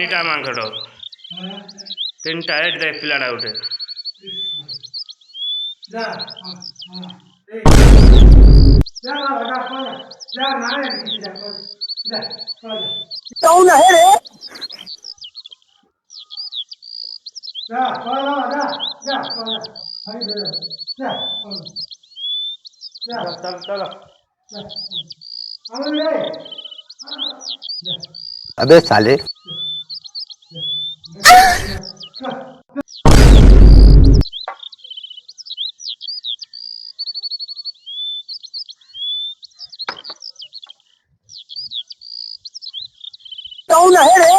ତିନିଟା ମାଙ୍କଡ଼ ତିନିଟା ଏଠି ଦେଖ ପିଲାଟା ଗୋଟେ अबे साले कौन है रे